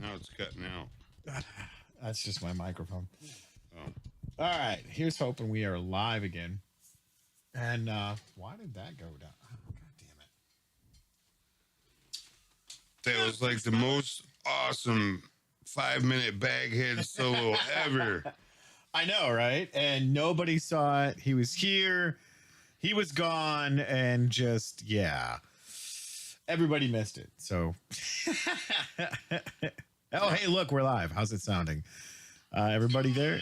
Now it's cutting out. That's just my microphone. Oh. All right. Here's hoping we are live again. And why did that go down? Oh, God damn it. That was like the most awesome 5-minute baghead solo ever. I know, right? And nobody saw it. He was here. He was gone. And just, yeah. Everybody missed it. So. Oh, hey, look, we're live. How's it sounding? Everybody there?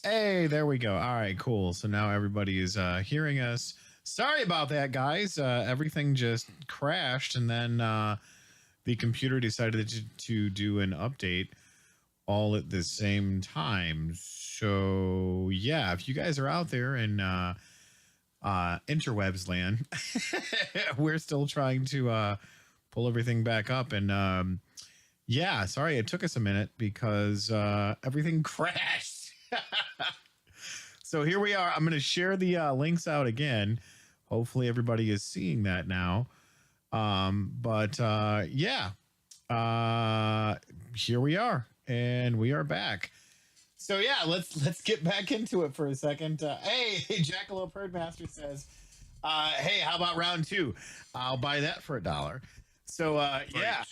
Hey, there we go. All right, cool. So now everybody is hearing us. Sorry about that, guys. Everything just crashed, and then the computer decided to do an update all at the same time. So, yeah, if you guys are out there in interwebs land, we're still trying to pull everything back up. And, yeah, sorry, it took us a minute because everything crashed. So here we are. I'm going to share the links out again. Hopefully everybody is seeing that now. Yeah, here we are, and we are back. So yeah, let's get back into it for a second. Hey, Jackalope Herdmaster says, "Hey, how about round 2? I'll buy that for $1." So yeah.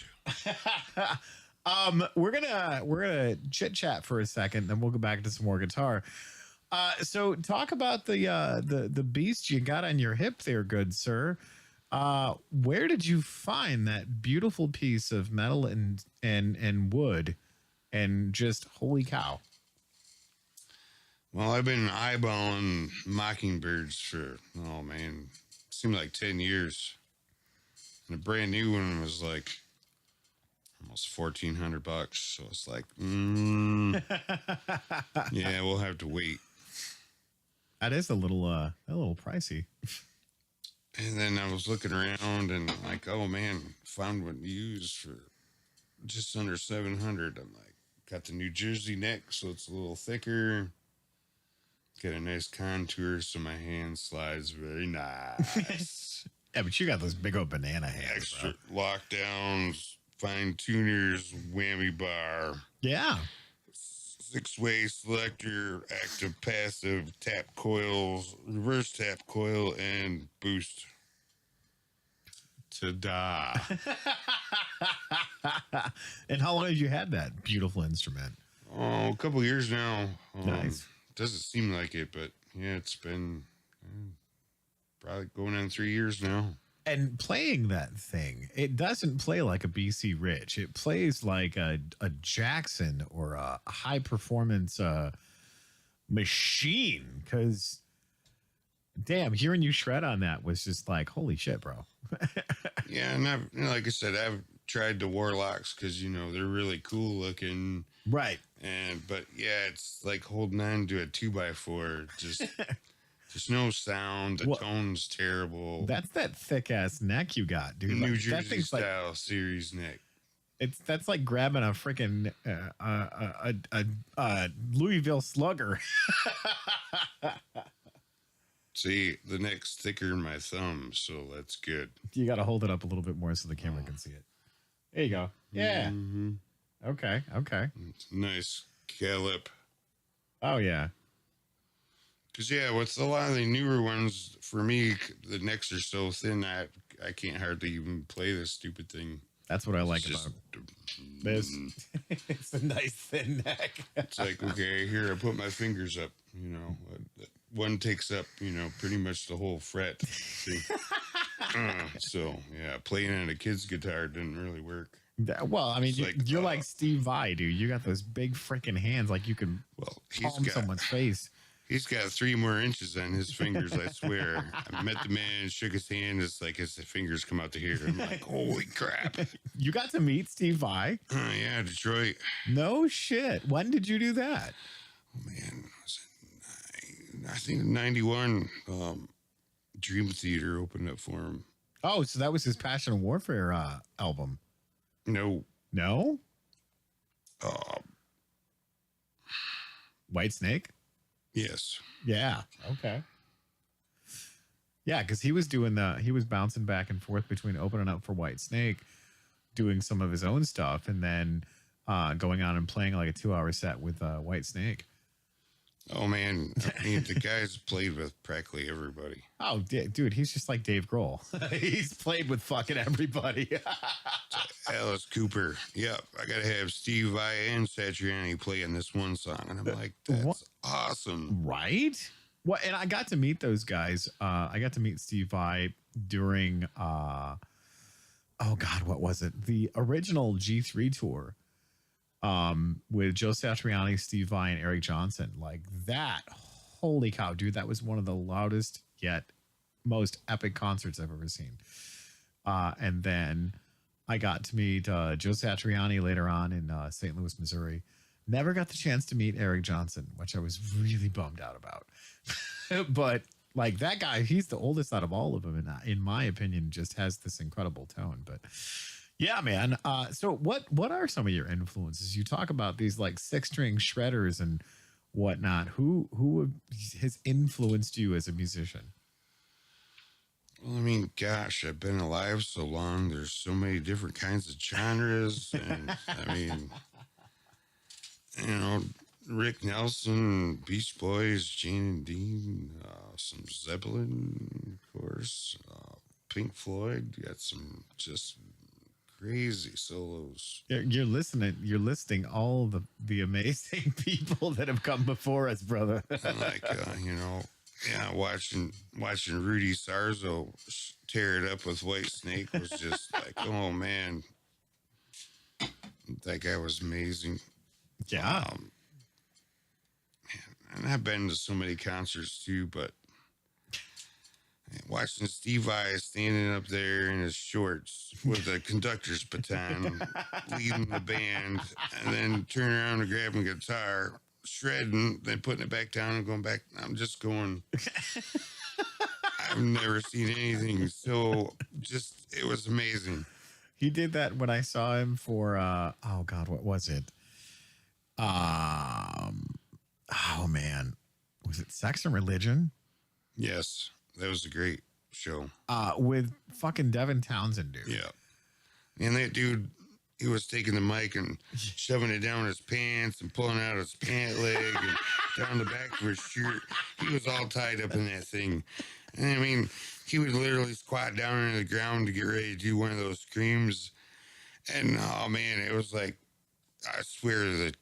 We're gonna chit chat for a second, then we'll go back to some more guitar. So talk about the beast you got on your hip there, good sir. Where did you find that beautiful piece of metal and wood, and just holy cow? Well, I've been eyeballing mockingbirds for seemed like 10 years, and a brand new one was like almost $1,400. So it's like, yeah, we'll have to wait. That is a little pricey. And then I was looking around and like, oh man, found one used for just under 700. I'm like, got the New Jersey neck, so it's a little thicker. Got a nice contour, so my hand slides very nice. Yeah, but you got those big old banana hands. Extra lockdowns, fine tuners, whammy bar. Yeah. 6-way selector, active, passive, tap coils, reverse tap coil, and boost. Ta-da. And how long have you had that beautiful instrument? Oh, a couple years now. Nice. Doesn't seem like it, but yeah, it's been probably going on 3 years now. And playing that thing, it doesn't play like a BC Rich. It plays like a Jackson or a high performance machine. Because, damn, hearing you shred on that was just like, holy shit, bro. Yeah, and like I said, I've tried the Warlocks because they're really cool looking, right? But yeah, it's like holding on to a 2x4. Just no sound. The tone's terrible. That's that thick ass neck you got, dude. New Jersey style series neck. That's like grabbing a freaking Louisville Slugger. See, the neck's thicker than my thumb, so that's good. You got to hold it up a little bit more so the camera can see it. There you go. Yeah. Mm-hmm. Okay. It's nice gallop. Oh yeah. Because with a lot of the newer ones, for me, the necks are so thin I can't hardly even play this stupid thing. That's what I like about this. It's a nice thin neck. It's like, okay, here, I put my fingers up, one takes up, pretty much the whole fret. See? So, yeah, playing on a kid's guitar didn't really work. Well, I mean, you're like Steve Vai, dude. You got those big freaking hands like you can palm someone's face. He's got 3 more inches on his fingers, I swear. I met the man, shook his hand. It's like his fingers come out to here. I'm like, holy crap. You got to meet Steve Vai? Yeah, Detroit. No shit. When did you do that? Oh, man. I think in 91, Dream Theater opened up for him. Oh, so that was his Passion of Warfare album. No. White Snake? Yes. Yeah. Okay. Yeah, because he was bouncing back and forth between opening up for White Snake, doing some of his own stuff, and then going on and playing like a 2-hour set with White Snake. Oh man, I mean, the guy's played with practically everybody. Oh, dude, he's just like Dave Grohl. He's played with fucking everybody. Alice Cooper. Yep, I gotta have Steve Vai and Satriani playing this one song, and I'm like, that's awesome, right? Well, and I got to meet those guys. I got to meet Steve Vai during oh god, what was it? The original G3 tour. With Joe Satriani, Steve Vai, and Eric Johnson. Like that, holy cow, dude, that was one of the loudest yet most epic concerts I've ever seen. And then I got to meet Joe Satriani later on in St. Louis, Missouri. Never got the chance to meet Eric Johnson, which I was really bummed out about. But like that guy, he's the oldest out of all of them, and in my opinion, just has this incredible tone. But yeah, man. So what are some of your influences? You talk about these like 6-string shredders and whatnot. Who has influenced you as a musician? Well, I mean, gosh, I've been alive so long. There's so many different kinds of genres, and I mean, you know, Rick Nelson, Beach Boys, Gene and Dean, some Zeppelin, of course, Pink Floyd. You got some just crazy solos. You're listing all the amazing people that have come before us, brother. Like you know, yeah, watching Rudy Sarzo tear it up with White Snake was just like, oh man, that guy was amazing. Yeah. And I've been to so many concerts too, but watching Steve Vai standing up there in his shorts with a conductor's baton, leading the band, and then turning around and grabbing a guitar, shredding, then putting it back down and going back. I'm just going, I've never seen anything so just, it was amazing. He did that when I saw him for, oh God, what was it? Oh man, was it Sex and Religion? Yes, that was a great show. With fucking Devin Townsend, dude. Yeah. And that dude, he was taking the mic and shoving it down his pants and pulling out his pant leg and down the back of his shirt. He was all tied up in that thing. And I mean, he would literally squat down into the ground to get ready to do one of those screams. And oh man, it was like, I swear the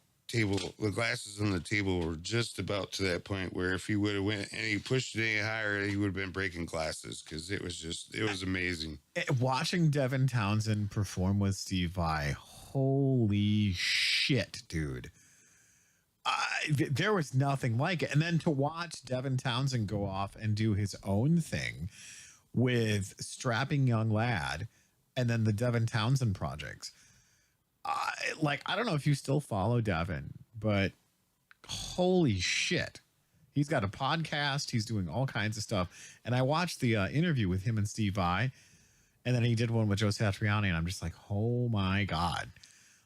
glasses on the table were just about to that point where if he would have went and he pushed it any higher, he would have been breaking glasses, because it was amazing. Watching Devin Townsend perform with Steve Vai, holy shit, dude. There was nothing like it. And then to watch Devin Townsend go off and do his own thing with Strapping Young Lad and then the Devin Townsend projects. I don't know if you still follow Devin, but holy shit. He's got a podcast. He's doing all kinds of stuff. And I watched the interview with him and Steve Vai, and then he did one with Joe Satriani, and I'm just like, oh my God.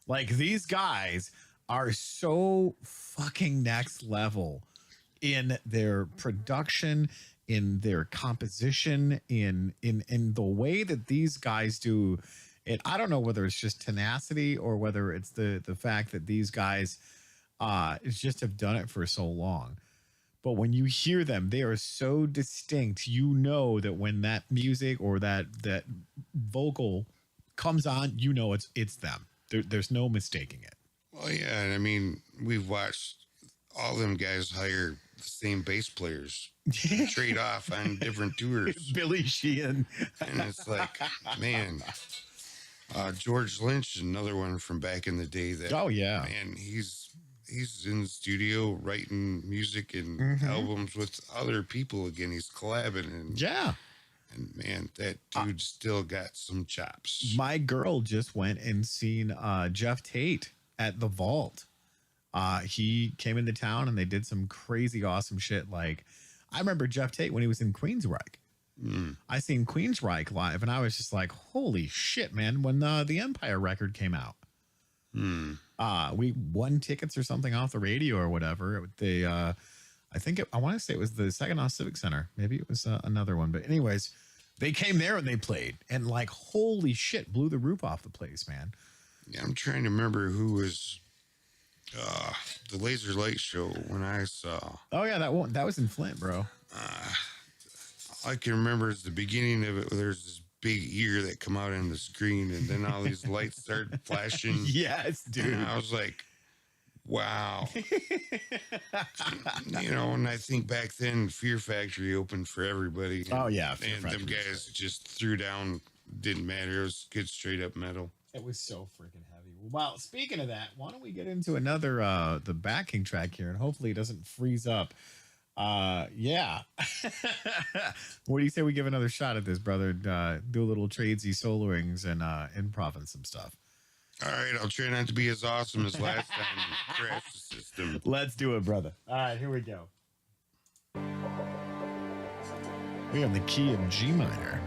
Like, these guys are so fucking next level in their production, in their composition, in the way that these guys do it. I don't know whether it's just tenacity or whether it's the fact that these guys just have done it for so long. But when you hear them, they are so distinct. You know that when that music or that vocal comes on, you know it's them. There's no mistaking it. Well, yeah, and I mean, we've watched all them guys hire the same bass players, trade off on different tours. Billy Sheehan. And it's like, man, George Lynch, another one from back in the day. That, oh yeah, man, he's in the studio writing music and albums with other people. Again, he's collabing, and yeah. And man, that dude still got some chops. My girl just went and seen Jeff Tate at the Vault. He came into town and they did some crazy awesome shit. Like, I remember Jeff Tate when he was in Queensryche. I seen Queensryche live, and I was just like, holy shit, man, when the Empire record came out. We won tickets or something off the radio or whatever. I want to say it was the Saginaw Civic Center. Maybe it was another one. But anyways, They came there and they played, and like holy shit, blew the roof off the place, man. Yeah, I'm trying to remember who was the Laser Light Show when I saw. Oh yeah, that was in Flint, bro. All I can remember is the beginning of it. There's this big ear that come out on the screen, and then all these lights started flashing. Yes, dude. And I was like, wow. You know, and I think back then Fear Factory opened for everybody. Oh yeah, Fear and them Factory. guys just threw down. Didn't matter. It was good straight up metal. It was so freaking heavy. Well, speaking of that, why don't we get into another the backing track here, and hopefully it doesn't freeze up. Yeah. What do you say we give another shot at this, brother? Do a little tradesy soloings and improv and some stuff. All right, I'll try not to be as awesome as last time. Crash the system. Let's do it, brother. All right, here we go. We have the key of G minor.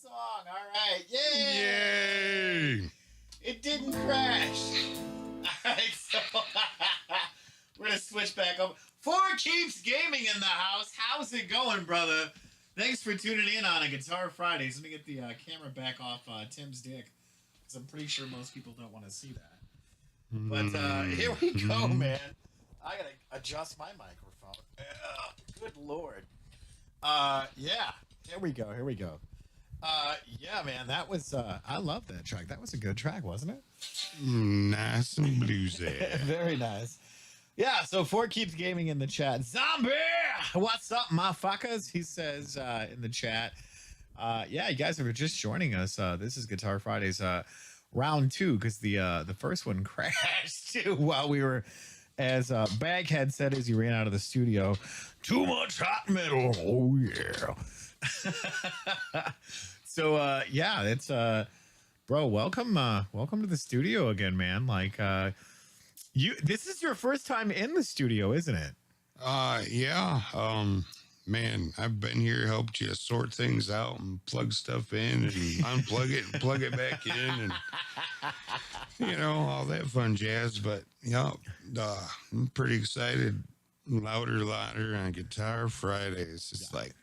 song. All right. Yay! Yay! It didn't crash. All right, so we're going to switch back up. Four Keeps Gaming in the house. How's it going, brother? Thanks for tuning in on a Guitar Fridays. Let me get the camera back off Tim's dick, because I'm pretty sure most people don't want to see that. But here we go, man. I got to adjust my microphone. Good Lord. Yeah. Here we go. Yeah, man, that was I love that track. That was a good track, wasn't it? Nice and bluesy. Very nice. Yeah, so Four Keeps Gaming in the chat. Zombie! What's up, motherfuckers? He says in the chat. Yeah, you guys are just joining us. This is Guitar Fridays round 2, because the first one crashed too while we were, as Baghead said as he ran out of the studio, too much hot metal. Oh yeah. So yeah, it's bro, welcome to the studio again, man. Like this is your first time in the studio, isn't it? Yeah. Man, I've been here, helped you sort things out and plug stuff in and unplug it and plug it back in, and all that fun jazz. But yeah, I'm pretty excited. Louder on Guitar Fridays. It's like,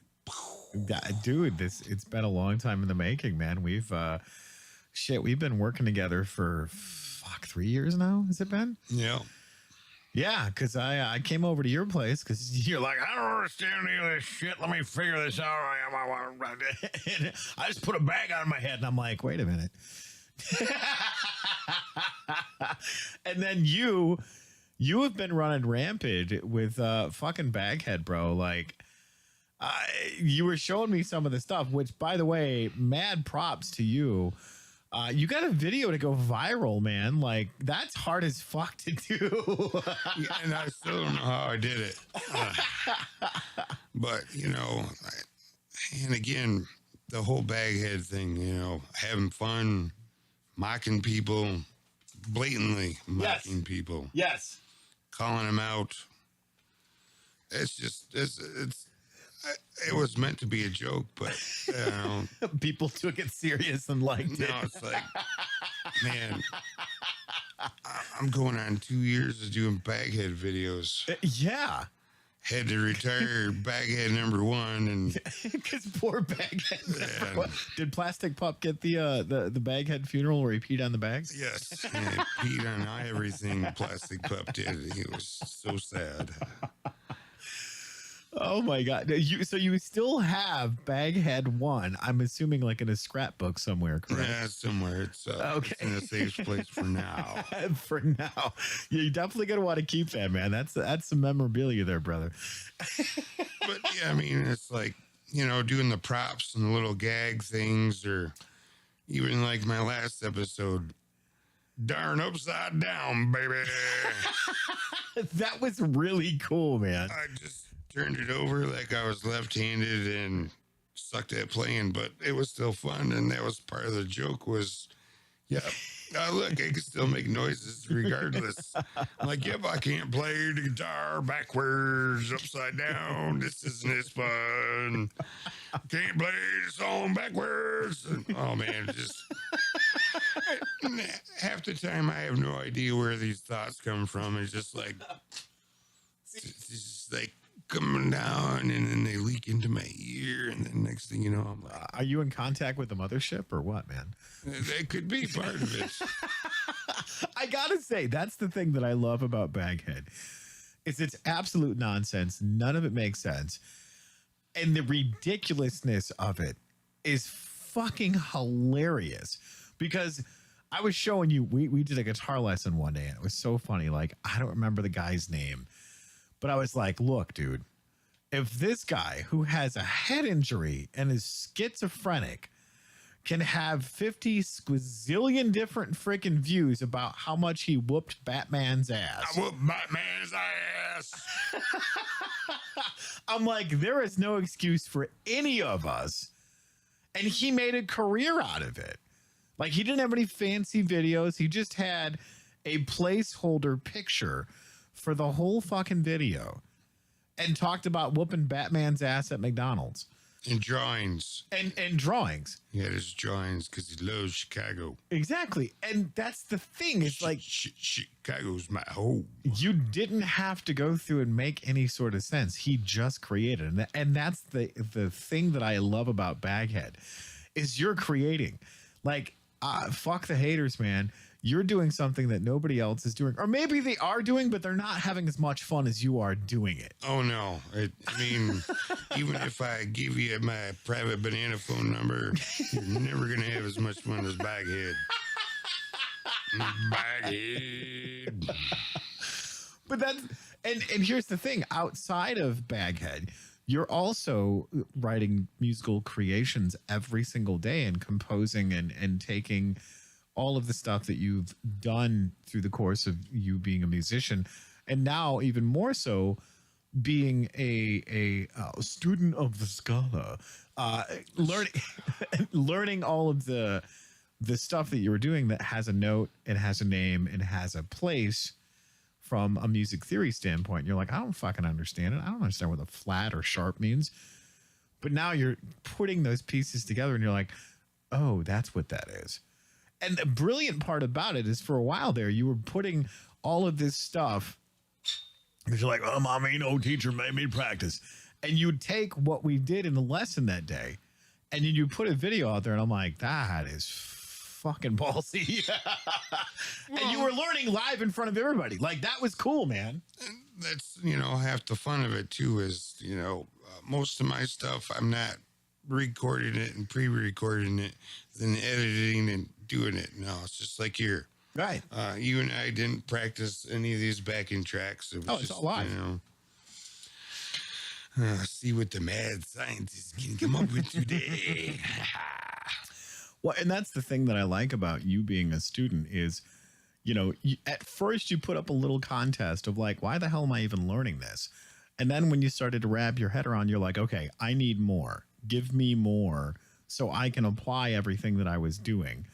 dude, it's been a long time in the making, man. We've been working together for 3 years now. Has it been? yeah. Yeah, because I came over to your place because you're like, I don't understand any of this shit. Let me figure this out. And I just put a bag on my head, and I'm like, wait a minute. And then you have been running rampant with fucking Baghead, bro. Like, you were showing me some of the stuff, which, by the way, mad props to you. You got a video to go viral, man. Like, that's hard as fuck to do. Yeah, and I still don't know how I did it. But, and again, the whole Baghead thing, having fun, mocking people, blatantly mocking people. Yes. Calling them out. It's just, it was meant to be a joke, but people took it serious and liked it. No, it's like, man, I'm going on 2 years of doing Baghead videos. Yeah. Had to retire Baghead number 1, and because poor Baghead. Yeah. Did Plastic Pup get the Baghead funeral where he peed on the bags? Yes, and he peed on everything Plastic Pup did. He was so sad. Oh my God! So you still have Baghead 1? I'm assuming, like, in a scrapbook somewhere, correct? Yeah, somewhere. It's okay. It's in a safe place for now. For now, yeah, you definitely gonna want to keep that, man. That's some memorabilia there, brother. But yeah, I mean, it's like, doing the props and the little gag things, or even like my last episode, darn upside down, baby. That was really cool, man. I just turned it over like I was left-handed and sucked at playing, but it was still fun, and that was part of the joke. Was, yeah, look, I can still make noises regardless. I'm like, yep, I can't play the guitar backwards, upside down. This isn't as fun. Can't play the song backwards. And, oh man, just half the time I have no idea where these thoughts come from. It's just like, coming down, and then they leak into my ear, and then next thing you know, I'm like, are you in contact with the mothership or what, man? That could be part of it. I gotta say, that's the thing that I love about Baghead, is it's absolute nonsense. None of it makes sense, and the ridiculousness of it is fucking hilarious. Because I was showing you, we did a guitar lesson one day, and it was so funny. Like, I don't remember the guy's name, but I was like, look, dude, if this guy who has a head injury and is schizophrenic can have 50 squizillion different freaking views about how much he whooped Batman's ass. I whooped Batman's ass. I'm like, there is no excuse for any of us. And he made a career out of it. Like, he didn't have any fancy videos. He just had a placeholder picture for the whole fucking video and talked about whooping Batman's ass at McDonald's. And drawings. and drawings. He had his drawings because he loves Chicago. Exactly. And that's the thing. It's like Chicago's my home. you didn't have to go through and make any sort of sense. He just created it. And that's the thing that I love about Baghead is you're creating. Like, fuck the haters, man. You're doing something that nobody else is doing. Or maybe they are doing, but they're not having as much fun as you are doing it. Oh, no. I mean, even if I give you my private banana phone number, you're never going to have as much fun as Baghead. Baghead. But that's and here's the thing, outside of Baghead, you're also writing musical creations every single day and composing and taking all of the stuff that you've done through the course of you being a musician, and now even more so being a student of the Scala, learning all of the stuff that you were doing that has a note, it has a name, it has a place from a music theory standpoint. You're like, I don't fucking understand it. I don't understand what a flat or sharp means. But now you're putting those pieces together and you're like, oh, that's what that is. And the brilliant part about it is for a while there, you were putting all of this stuff because you're like, oh, mommy, no teacher made me practice. And you'd take what we did in the lesson that day and then you put a video out there and I'm like, that is fucking ballsy. And you were learning live in front of everybody. Like, that was cool, man. And that's, half the fun of it too is, most of my stuff, I'm not recording it and pre-recording it, then editing and doing it. No, it's just like here. Right. You and I didn't practice any of these backing tracks. It was it's all live. See what the mad scientists can come up with today. Well, and that's the thing that I like about you being a student is, at first you put up a little contest of like, why the hell am I even learning this? And then when you started to wrap your head around, you're like, okay, I need more. Give me more so I can apply everything that I was doing.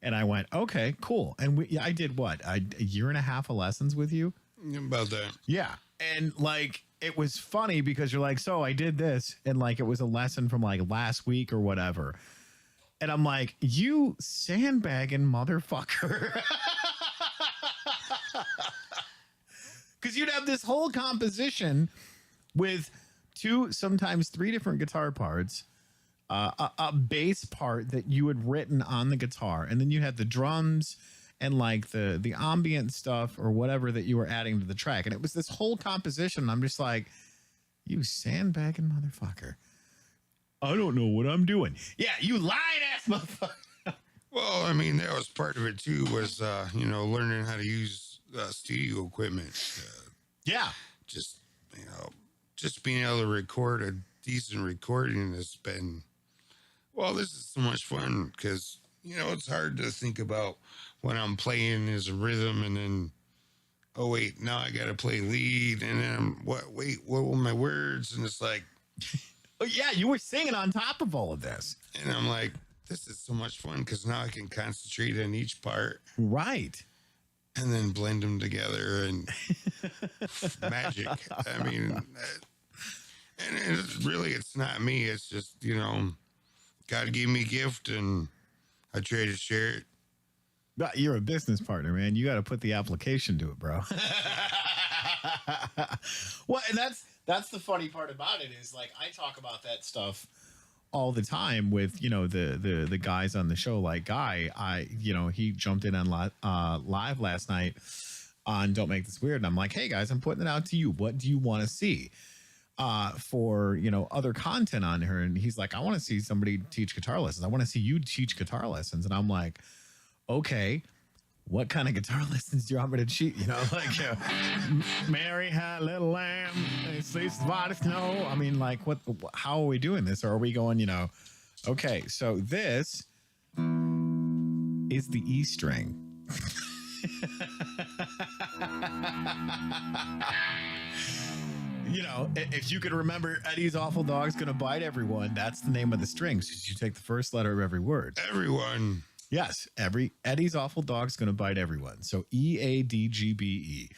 And I went, okay, cool. And I did what? A year and a half of lessons with you? About that. Yeah. And like, it was funny because you're like, so I did this. And like, it was a lesson from like last week or whatever. And I'm like, you sandbagging motherfucker. Because you'd have this whole composition with 2, sometimes 3 different guitar parts, a bass part that you had written on the guitar. And then you had the drums and like the ambient stuff or whatever that you were adding to the track. And it was this whole composition. I'm just like, you sandbagging motherfucker. I don't know what I'm doing. Yeah, you lying ass motherfucker. Well, I mean, that was part of it too, was, learning how to use studio equipment. Yeah. Just being able to record a decent recording has been, well, this is so much fun because, it's hard to think about when I'm playing as a rhythm and then, oh, wait, now I got to play lead. And then what were my words? And it's like, oh, yeah, you were singing on top of all of this. And I'm like, this is so much fun because now I can concentrate on each part. Right. And then blend them together and magic. I mean, and it's not me. It's just, God gave me a gift and I try to share it. But you're a business partner, man. You got to put the application to it, bro. Well, and that's the funny part about it is like I talk about that stuff all the time with the guys on the show. Like Guy, he jumped in on live last night on Don't Make This Weird, and I'm like, hey guys, I'm putting it out to you. What do you want to see for other content on here? And he's like, I want to see somebody teach guitar lessons. I want to see you teach guitar lessons. And I'm like, okay, what kind of guitar lessons do you want me to teach? Mary had a little lamb, it sleeps by the snow. I mean, like, how are we doing this? Or are we going, okay, so this is the E string. If you could remember Eddie's Awful Dog's Gonna Bite Everyone, that's the name of the strings. You take the first letter of every word. Everyone. Yes, Eddie's Awful Dog's Gonna Bite Everyone. So EADGBE.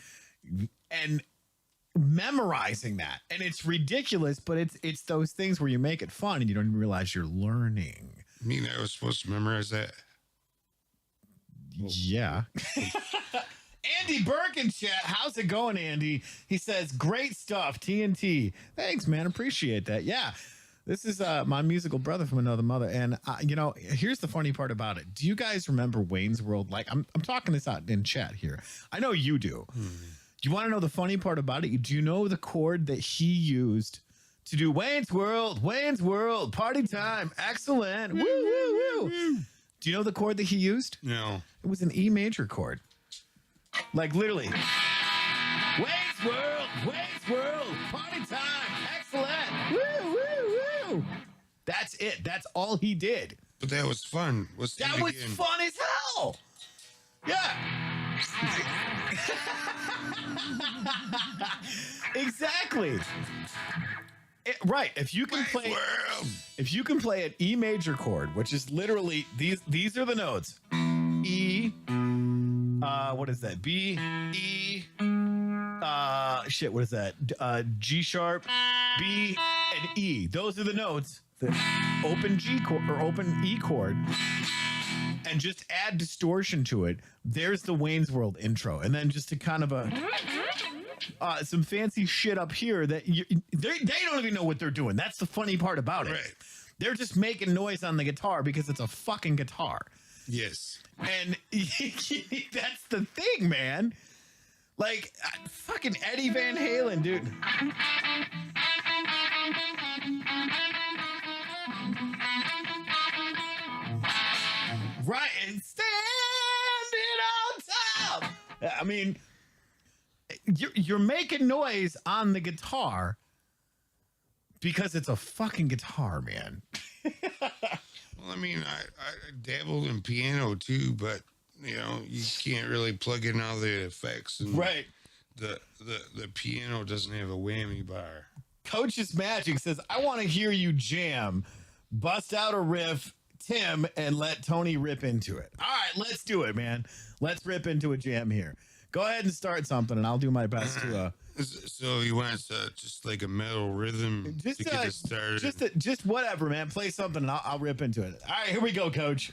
And memorizing that, and it's ridiculous, but it's those things where you make it fun and you don't even realize you're learning. I mean, I was supposed to memorize that. Yeah. Andy Burke in chat. How's it going, Andy? He says, great stuff, TNT. Thanks, man. Appreciate that. Yeah. This is my musical brother from another mother. And, here's the funny part about it. Do you guys remember Wayne's World? Like, I'm talking this out in chat here. I know you do. Do you want to know the funny part about it? Do you know the chord that he used to do Wayne's World, party time, excellent, woo, woo, woo? Do you know the chord that he used? No. It was an E major chord. Like literally. Wayne's World, party time, excellent, woo, woo, woo. That's it. That's all he did. But that was fun. That was fun as hell. Yeah. Exactly. Right. If you can play an E major chord, which is literally these are the notes. E, what is that? B, E, what is that? G sharp, B, and E. Those are the notes. The open G chord or open E chord, and just add distortion to it. There's the Wayne's World intro, and then just to kind of some fancy shit up here that they don't even know what they're doing. That's the funny part about it. Right. They're just making noise on the guitar because it's a fucking guitar. Yes. And that's the thing, man. Like, fucking Eddie Van Halen, dude. Right, and standing on top. I mean, you're making noise on the guitar because it's a fucking guitar, man. Well, I mean, I dabbled in piano too, but you can't really plug in all the effects, and right. The piano doesn't have a whammy bar. Coach's Magic says, I want to hear you jam, bust out a riff, Tim, and let Tony rip into it. All right, let's do it, man. Let's rip into a jam here. Go ahead and start something, and I'll do my best to. So he wants just like a metal rhythm to get it started. Just whatever, man. Play something, and I'll rip into it. All right, here we go, Coach.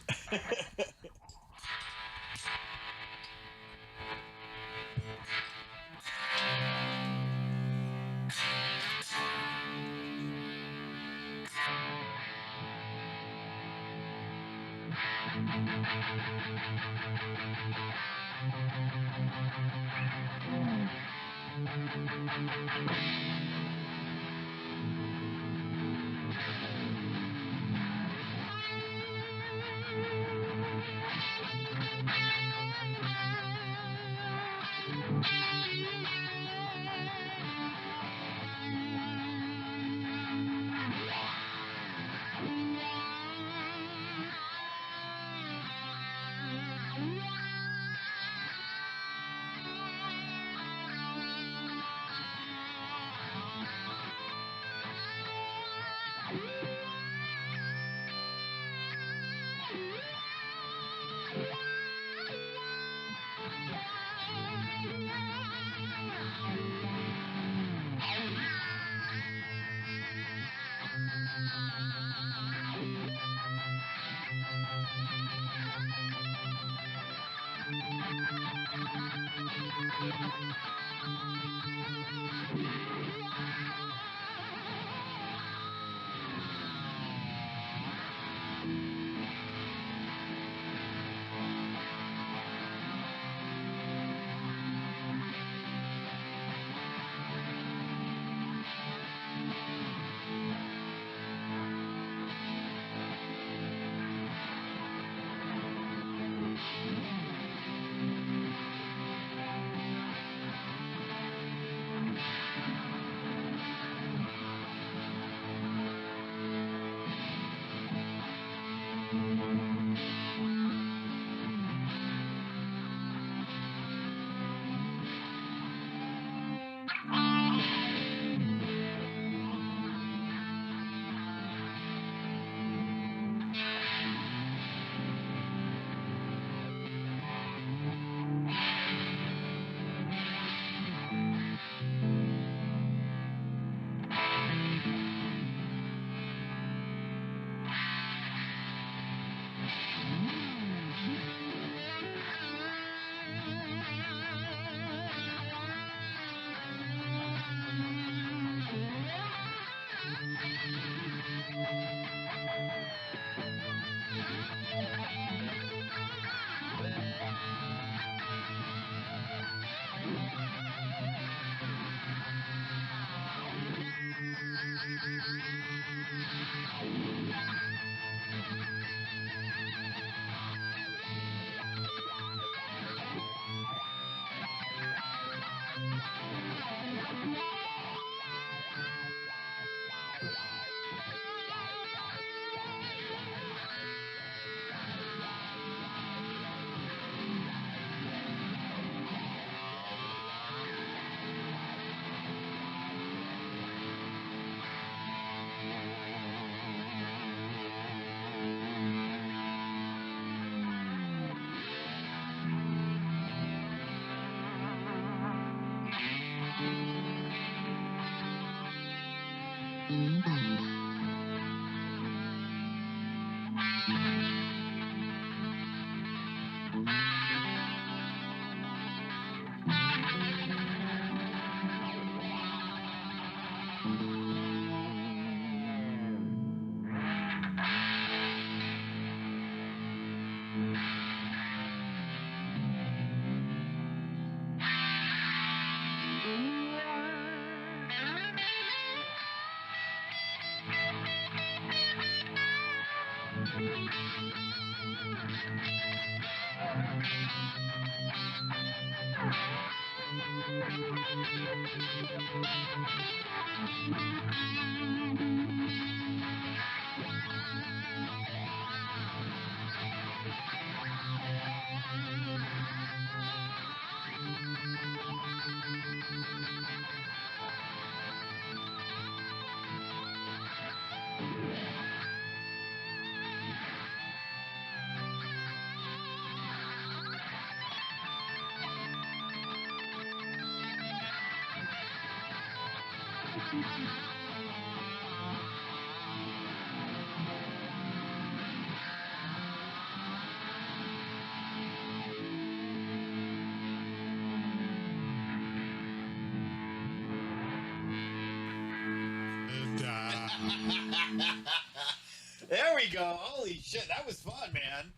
There we go. Holy shit, that was fun, man.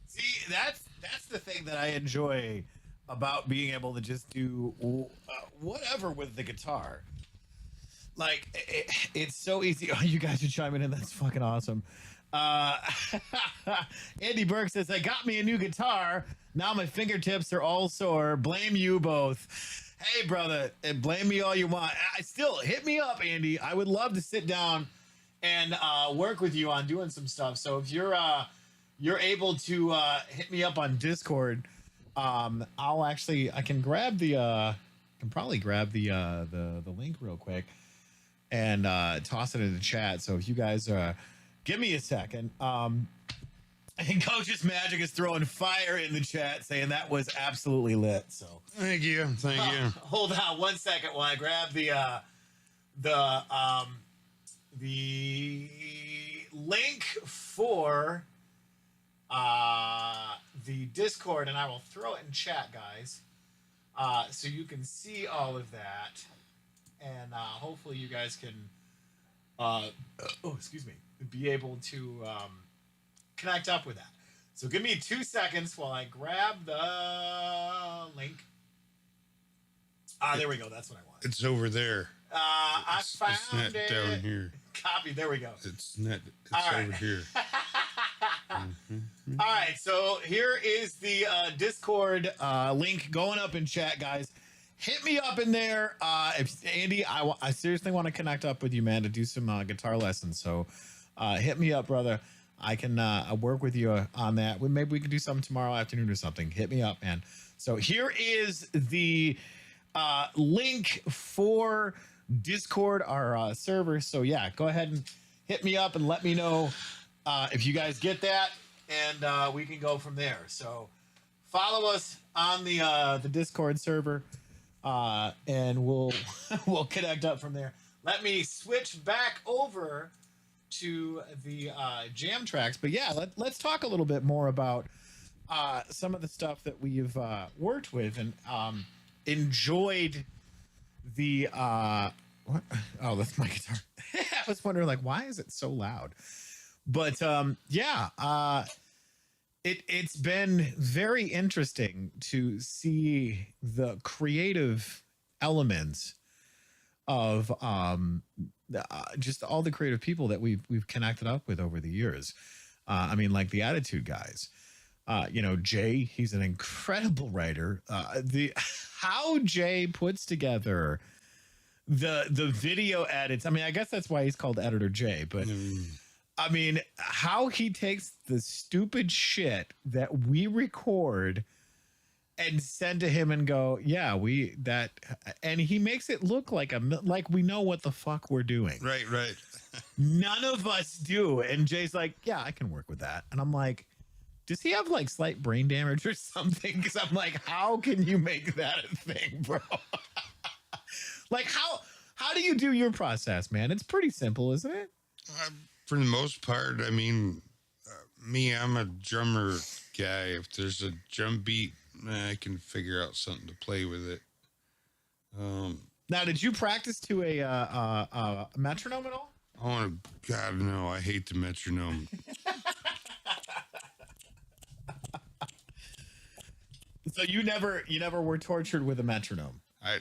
See, that's the thing that I enjoy about being able to just do whatever with the guitar. Like it's so easy. Oh, you guys are chiming in. That's fucking awesome. Uh, Andy Burke says, "I got me a new guitar. Now my fingertips are all sore. Blame you both." Hey, brother, and blame me all you want. I still hit me up, Andy. I would love to sit down and work with you on doing some stuff. So if you're able to hit me up on Discord, I can grab probably grab the link real quick and toss it in the chat. So if you guys give me a second. And Coach's Magic is throwing fire in the chat, saying that was absolutely lit. So thank you. Hold on 1 second while I grab the link for the Discord, and I will throw it in chat, guys, so you can see all of that, and hopefully you guys can, be able to connect up with that. So give me 2 seconds while I grab the link. There we go. That's what I want. It's over there. I found it's not it. down here. Copy. There we go. It's not. It's All right. over here. All right. So here is the Discord link going up in chat, guys. Hit me up in there. If Andy, I seriously want to connect up with you, man, to do some guitar lessons. So hit me up, brother. I can work with you on that. Maybe we can do something tomorrow afternoon or something. Hit me up, man. So here is the link for Discord, our server. So yeah, go ahead and hit me up and let me know if you guys get that, and we can go from there. So follow us on the Discord server, and we'll we'll connect up from there. Let me switch back over to the jam tracks, but yeah, let's talk a little bit more about some of the stuff that we've worked with and enjoyed. The what? Oh, that's my guitar. I was wondering, like, why is it so loud? But yeah, it's been very interesting to see the creative elements of just all the creative people that we've connected up with over the years. I mean, like the Attitude guys. Jay, he's an incredible writer. How Jay puts together the video edits. I mean, I guess that's why he's called Editor Jay, but I mean, how he takes the stupid shit that we record and send to him and go, yeah, and he makes it look like we know what the fuck we're doing. Right. None of us do. And Jay's like, yeah, I can work with that. And I'm like, does he have like slight brain damage or something? Because I'm like, how can you make that a thing, bro? Like, how do you do your process, man? It's pretty simple, isn't it? For the most part, I mean, I'm a drummer guy. If there's a drum beat, I can figure out something to play with it. Now, did you practice to a metronome at all? Oh, God, no. I hate the metronome. So you never were tortured with a metronome? I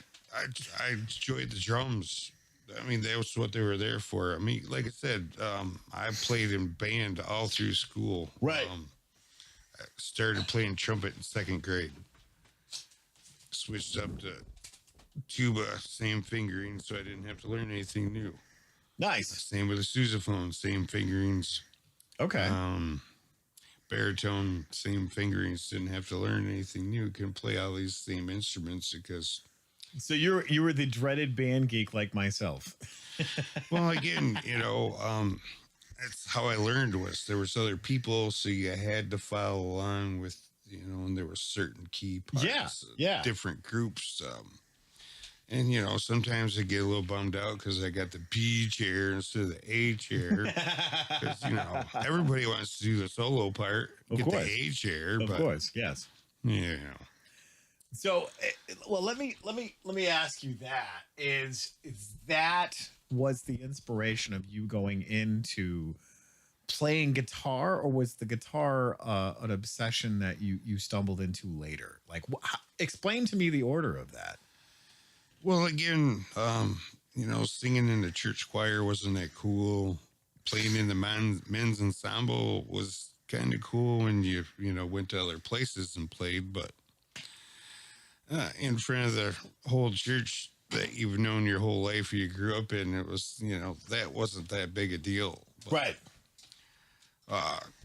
enjoyed the drums. I mean, that was what they were there for. I mean, like I said, I played in band all through school. Right. I started playing trumpet in second grade. Switched up to tuba, same fingering, so I didn't have to learn anything new. Nice. Same with the sousaphone, same fingerings. Okay. Baritone, same fingerings. Didn't have to learn anything new. Can play all these same instruments because. So you were the dreaded band geek like myself. Well, again, that's how I learned was there was other people, so you had to follow along with, and there were certain key parts, Yeah. different groups. And, sometimes I get a little bummed out because I got the B chair instead of the A chair. Because, everybody wants to do the solo part, Of get course. the A chair. Of course, yes. Yeah. So, well, let me ask you that is that was the inspiration of you going into playing guitar, or was the guitar an obsession that you stumbled into later? Like, explain to me the order of that. Well, again, singing in the church choir wasn't that cool. Playing in the men's ensemble was kind of cool when you went to other places and played, but in front of the whole church that you've known your whole life, you grew up in, it was, that wasn't that big a deal. But, Right.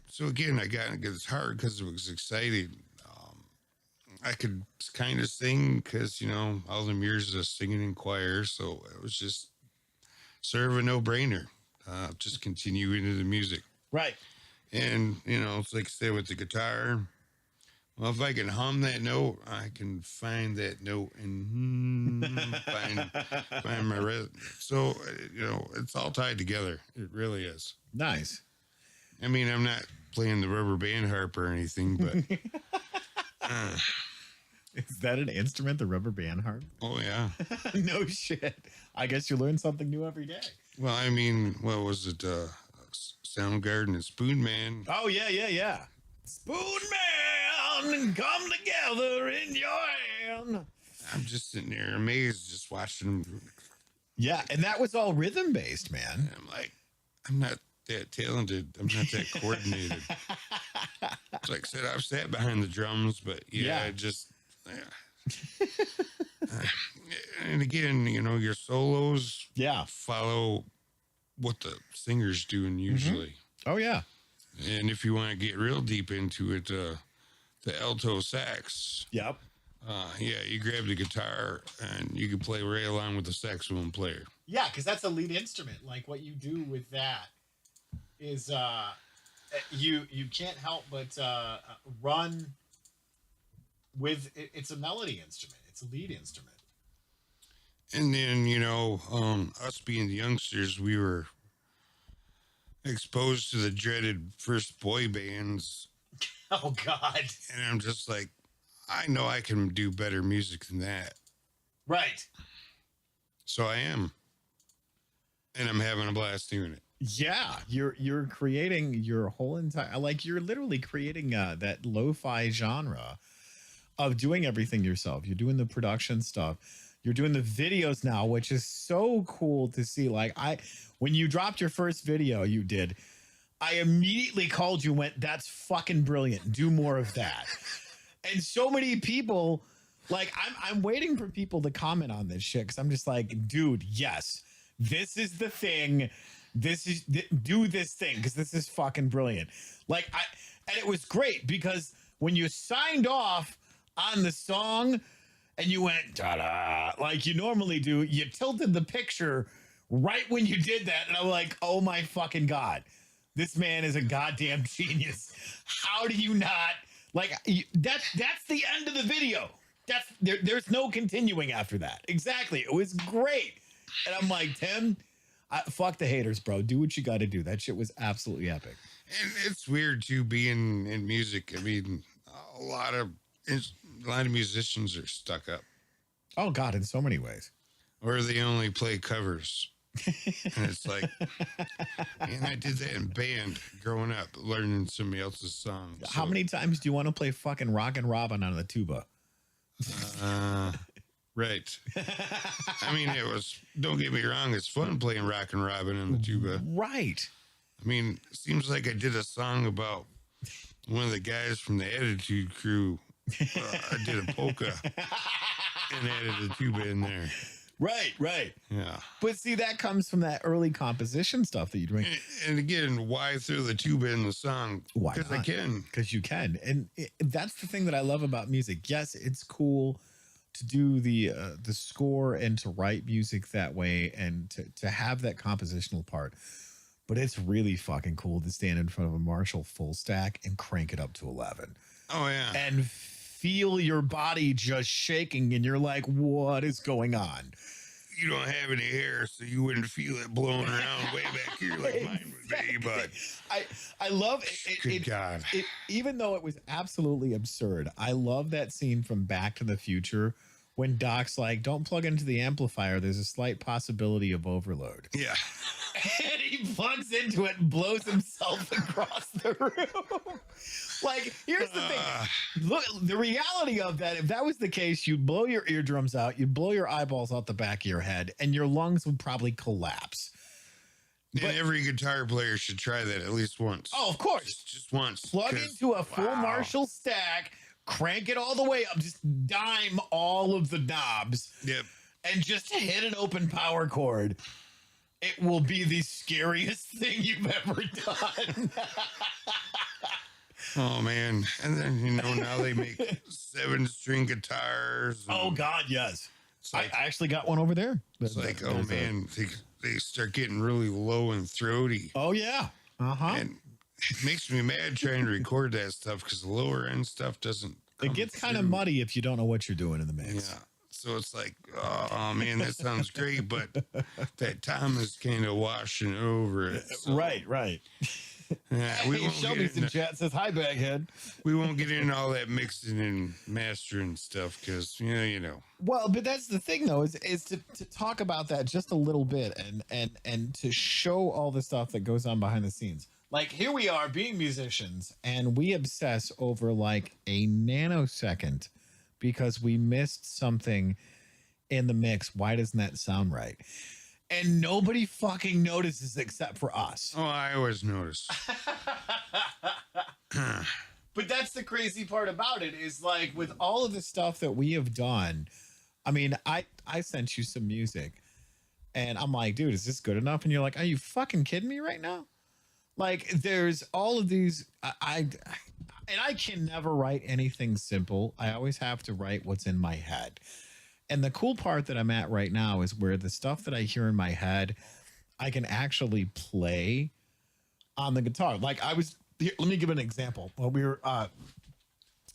So again, I got into guitar because it was exciting. I could kind of sing because, all them years of singing in choir. So it was just sort of a no-brainer. Just continue into the music. Right. And, it's like I say with the guitar. Well, if I can hum that note, I can find that note and find my So, it's all tied together. It really is. Nice. I mean, I'm not playing the rubber band harp or anything, but... Is that an instrument, the rubber band harp? Oh, yeah. No shit. I guess you learn something new every day. Well, I mean, what was it? Soundgarden and Spoon Man. Oh, yeah. Spoon Man, come together in your hand. I'm just sitting there amazed just watching them. Yeah, and that was all rhythm based, man. I'm like, I'm not that talented. I'm not that coordinated. It's like I said, I've sat behind the drums, but Yeah. I just... and again, your solos follow what the singer's doing usually. Oh, yeah. And if you want to get real deep into it, the alto sax. Yep. You grab the guitar and you can play right along with the saxophone player. Yeah, because that's a lead instrument. Like what you do with that is you can't help but run with it. It's a melody instrument. It's a lead instrument. And then, us being the youngsters, we were exposed to the dreaded first boy bands. Oh, God. And I'm just like, I know I can do better music than that. Right. So I am. And I'm having a blast doing it. Yeah, you're creating your whole entire, like, you're literally creating that lo-fi genre of doing everything yourself. You're doing the production stuff. You're doing the videos now, which is so cool to see. Like, when you dropped your first video, I immediately called you, went, that's fucking brilliant. Do more of that. And so many people, like, I'm waiting for people to comment on this shit because I'm just like, dude, yes, this is the thing. Do this thing because this is fucking brilliant. Like, and it was great because when you signed off on the song and you went ta-da, like you normally do, you tilted the picture right when you did that, and I'm like, oh my fucking God, this man is a goddamn genius. How do you not like that's the end of the video. There's no continuing after that. Exactly. It was great. And I'm like, Tim, fuck the haters, bro. Do what you got to do. That shit was absolutely epic. And it's weird too being in music. I mean, a lot of musicians are stuck up. Oh God, in so many ways. Or they only play covers. And it's like, man, I did that in band growing up, learning somebody else's songs. How many times do you want to play fucking Rockin' Robin on the tuba? Right. I mean, don't get me wrong, it's fun playing Rockin' Robin on the tuba. Right. I mean, it seems like I did a song about one of the guys from the Attitude Crew. I did a polka. and added a tuba in there. Right. Yeah. But see, that comes from that early composition stuff that you're doing. And again, why throw the tuba in the song? Why Because I not? can. Because you can. And that's the thing that I love about music. Yes, it's cool to do the score and to write music that way and to have that compositional part. But it's really fucking cool to stand in front of a Marshall full stack and crank it up to 11. Oh, yeah. And feel your body just shaking and you're like, what is going on? You don't have any hair, so you wouldn't feel it blowing around way back here like mine would be. But I love it. Good God. Even though it was absolutely absurd, I love that scene from Back to the Future when Doc's like, don't plug into the amplifier. There's a slight possibility of overload. Yeah. And he plugs into it and blows himself across the room. Like, here's the thing. Look, the reality of that, if that was the case, you'd blow your eardrums out, you'd blow your eyeballs out the back of your head, and your lungs would probably collapse. And every guitar player should try that at least once. Oh, of course. Just once. Plug into a full Marshall stack, crank it all the way up, just dime all of the knobs. Yep. And just hit an open power chord. It will be the scariest thing you've ever done. Oh, man. And then, now they make 7-string guitars. Oh, God, yes. Like, I actually got one over there. It's like, oh, man, they start getting really low and throaty. Oh, yeah. Uh-huh. And it makes me mad trying to record that stuff because the lower end stuff doesn't. It gets kind of muddy if you don't know what you're doing in the mix. Yeah. So it's like, oh, man, that sounds great. But that tom is kind of washing over it. So. Right. Yeah, we won't Shelby's in chat says, hi, Baghead. We won't get into all that mixing and mastering stuff because, Well, but that's the thing, though, is to talk about that just a little bit and to show all the stuff that goes on behind the scenes. Like, here we are being musicians, and we obsess over like a nanosecond because we missed something in the mix. Why doesn't that sound right? And nobody fucking notices except for us. Oh, I always notice. But that's the crazy part about it is like with all of the stuff that we have done. I mean, I sent you some music and I'm like, dude, is this good enough? And you're like, are you fucking kidding me right now? Like there's all of these. I can never write anything simple. I always have to write what's in my head. And the cool part that I'm at right now is where the stuff that I hear in my head, I can actually play on the guitar. Like I was here, let me give an example. While we were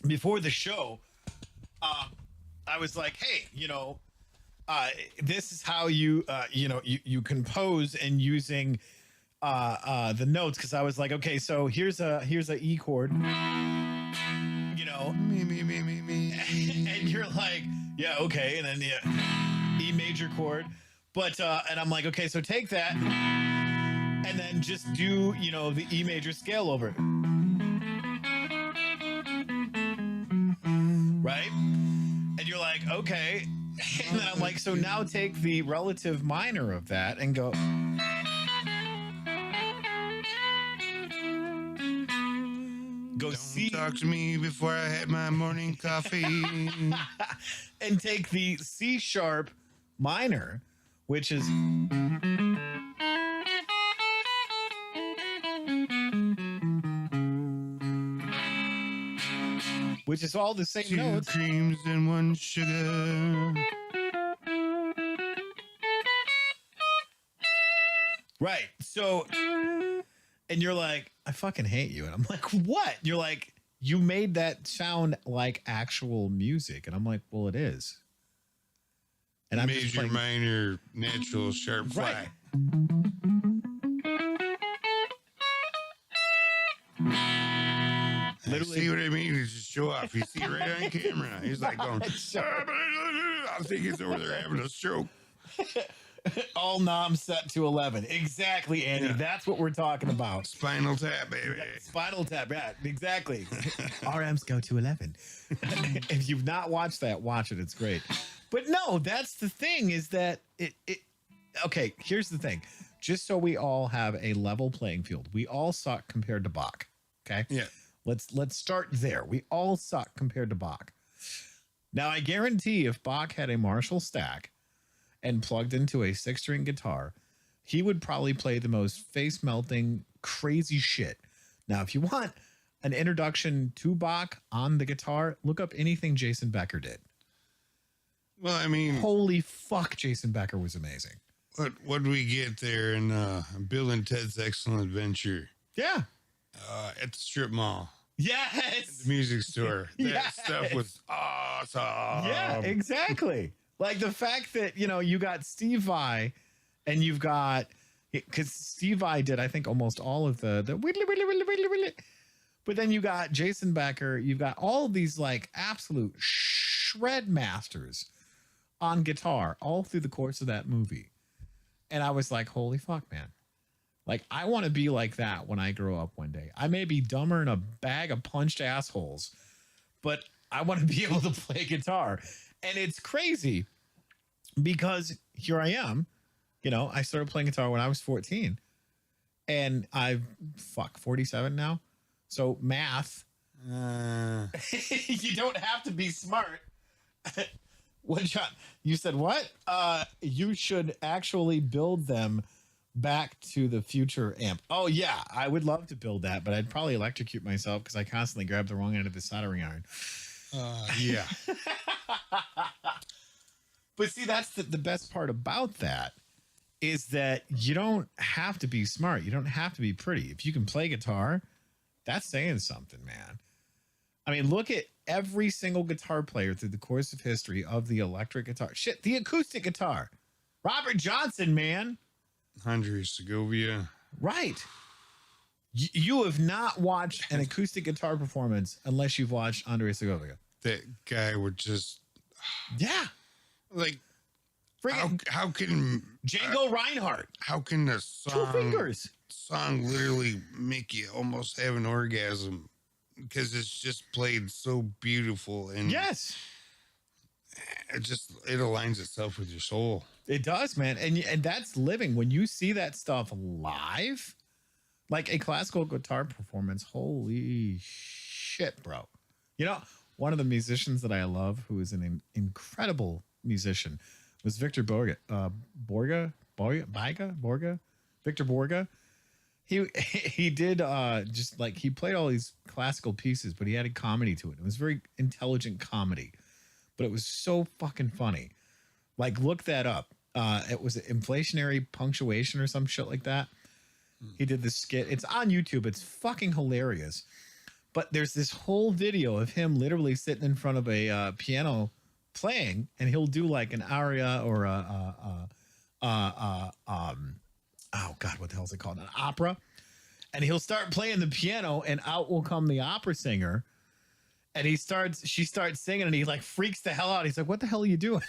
before the show, I was like, hey, this is how you compose and using the notes, because I was like, okay, so here's a E chord, me. And you're like, yeah, okay, and then the E major chord, but and I'm like, okay, so take that and then just do the E major scale over it, right? And you're like, okay, and then I'm like, so now take the relative minor of that and go. Go Don't talk to me before I had my morning coffee. And take the C sharp minor, which is all the same 2 notes. creams and 1 sugar. Right. So, and you're like, I fucking hate you. And I'm like, what? And you're like, you made that sound like actual music. And I'm like, well, it is. And I'm just Major, playing, minor, natural, sharp, flat. right. Literally. See what I mean? He's just show off. You see it right on camera. He's like going, I think he's over there having a stroke. All knobs set to 11. Exactly, Andy. Yeah. That's what we're talking about. Spinal Tap, baby. Spinal Tap, yeah, exactly. RMs go to 11. If you've not watched that, watch it. It's great. But no, that's the thing is that it okay, here's the thing. Just so we all have a level playing field. We all suck compared to Bach. Okay? Yeah. Let's start there. We all suck compared to Bach. Now, I guarantee if Bach had a Marshall stack and plugged into a 6-string guitar, he would probably play the most face melting, crazy shit. Now, if you want an introduction to Bach on the guitar, look up anything Jason Becker did. Well, I mean, Holy fuck, Jason Becker was amazing. what do we get there in Bill and Ted's Excellent Adventure Yeah. at the strip mall, Yes. the music store? That Yes. stuff was awesome. Yeah, exactly. Like the fact that, you got Steve Vai and you've got, because Steve Vai did, I think, almost all of the whittly, whittly, whittly, whittly, whittly. But then you got Jason Becker, you've got all of these like absolute shred masters on guitar all through the course of that movie. And I was like, holy fuck, man. Like, I want to be like that when I grow up one day. I may be dumber than a bag of punched assholes, but I want to be able to play guitar. And it's crazy because here I am, I started playing guitar when I was 14 and I'm 47 now. So math, you don't have to be smart. What shot? You said what? You should actually build them back to the future amp. Oh yeah, I would love to build that, but I'd probably electrocute myself because I constantly grab the wrong end of the soldering iron. Yeah. But see, that's the best part about that is that you don't have to be smart. You don't have to be pretty. If you can play guitar, that's saying something, man. I mean, look at every single guitar player through the course of history of the electric guitar. Shit, the acoustic guitar. Robert Johnson, man. Andre Segovia. Right. You have not watched an acoustic guitar performance unless you've watched Andre Segovia. That guy would just, Yeah. like, Friggin' how can Django Reinhardt. how can the 2 song fingers. literally make you almost have an orgasm because it's just played so beautiful and Yes. it aligns itself with your soul. It does, man. And that's living. When you see that stuff live, like a classical guitar performance, holy shit, bro. One of the musicians that I love, who is an incredible musician, was Victor Borga. Victor Borga. He did just like he played all these classical pieces, but he added comedy to it. It was very intelligent comedy, but it was so fucking funny. Like, look that up. It was inflationary punctuation or some shit like that. He did this skit. It's on YouTube. It's fucking hilarious. But there's this whole video of him literally sitting in front of a piano playing, and he'll do like an aria or oh God, what the hell is it called? An opera. And he'll start playing the piano, and out will come the opera singer. And she starts singing, and he like freaks the hell out. He's like, "What the hell are you doing?"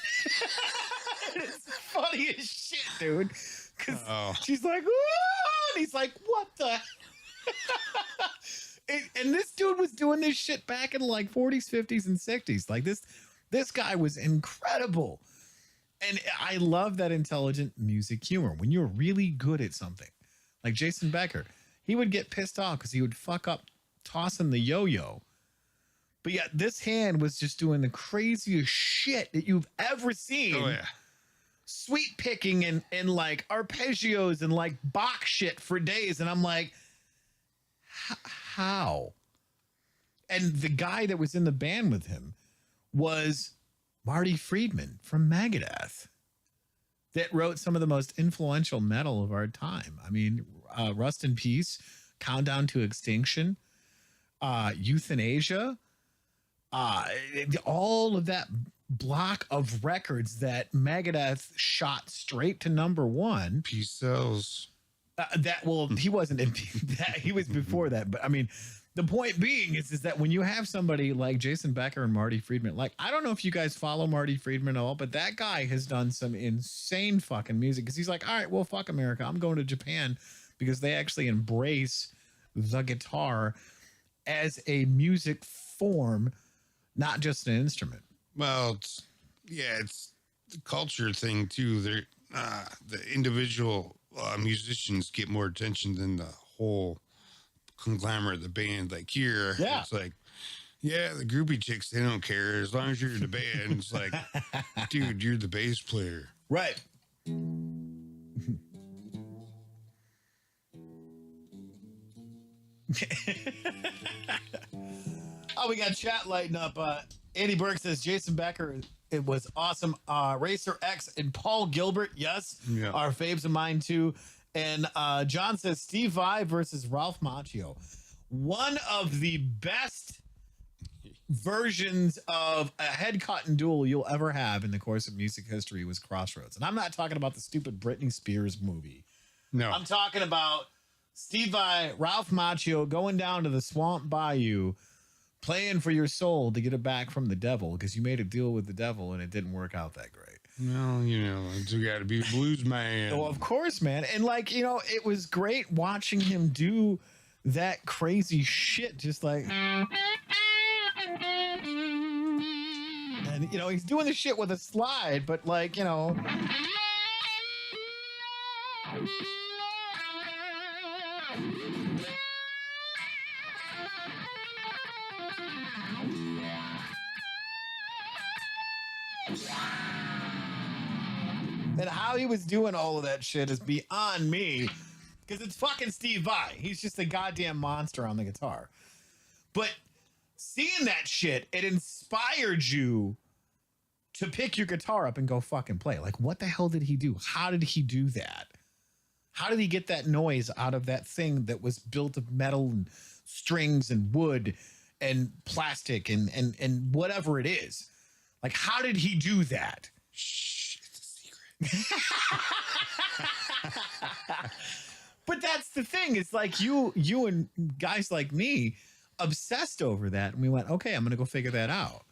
It's funny as shit, dude. Because she's like, "Ooh," and he's like, "What the?" And this dude was doing this shit back in like 40s, 50s, and 60s. Like this guy was incredible. And I love that intelligent music humor. When you're really good at something, like Jason Becker, he would get pissed off because he would fuck up tossing the yo-yo. But yet this hand was just doing the craziest shit that you've ever seen. Oh yeah. Sweet picking and like arpeggios and like Bach shit for days. And I'm like, how? And the guy that was in the band with him was Marty Friedman from Megadeth, that wrote some of the most influential metal of our time. I mean, Rust in Peace, Countdown to Extinction, Euthanasia, all of that block of records that Megadeth shot straight to #1. Peace sells. He wasn't in that. He was before that. But I mean, the point being is that when you have somebody like Jason Becker and Marty Friedman, like, I don't know if you guys follow Marty Friedman at all, but that guy has done some insane fucking music because he's like, all right, well, fuck America. I'm going to Japan because they actually embrace the guitar as a music form, not just an instrument. Well, it's the culture thing too. They're the individual musicians get more attention than the whole conglomerate of the band. Like here, Yeah. it's like Yeah, the groupie chicks, they don't care. As long as you're in the band, it's like, dude, you're the bass player. Right. Oh, we got chat lighting up. Andy Burke says Jason Becker, it was awesome. Racer X and Paul Gilbert, yes, Yeah. are faves of mine too. And John says Steve Vai versus Ralph Macchio. One of the best versions of a head cotton duel you'll ever have in the course of music history was Crossroads. And I'm not talking about the stupid Britney Spears movie. No. I'm talking about Steve Vai, Ralph Macchio going down to the Swamp Bayou, playing for your soul to get it back from the devil because you made a deal with the devil and it didn't work out that great. Well, you know, you got to be a blues man. Oh, of course, man. And like, you know, it was great watching him do that crazy shit, just like. And, you know, he's doing the shit with a slide, but like, you know. And how he was doing all of that shit is beyond me because it's fucking Steve Vai. He's just a goddamn monster on the guitar. But seeing that shit, it inspired you to pick your guitar up and go fucking play. Like, what the hell did he do? How did he do that? How did he get that noise out of that thing that was built of metal and strings and wood and plastic and whatever it is? Like, how did he do that? Shh, it's a secret. But that's the thing. It's like you and guys like me obsessed over that. And we went, okay, I'm going to go figure that out.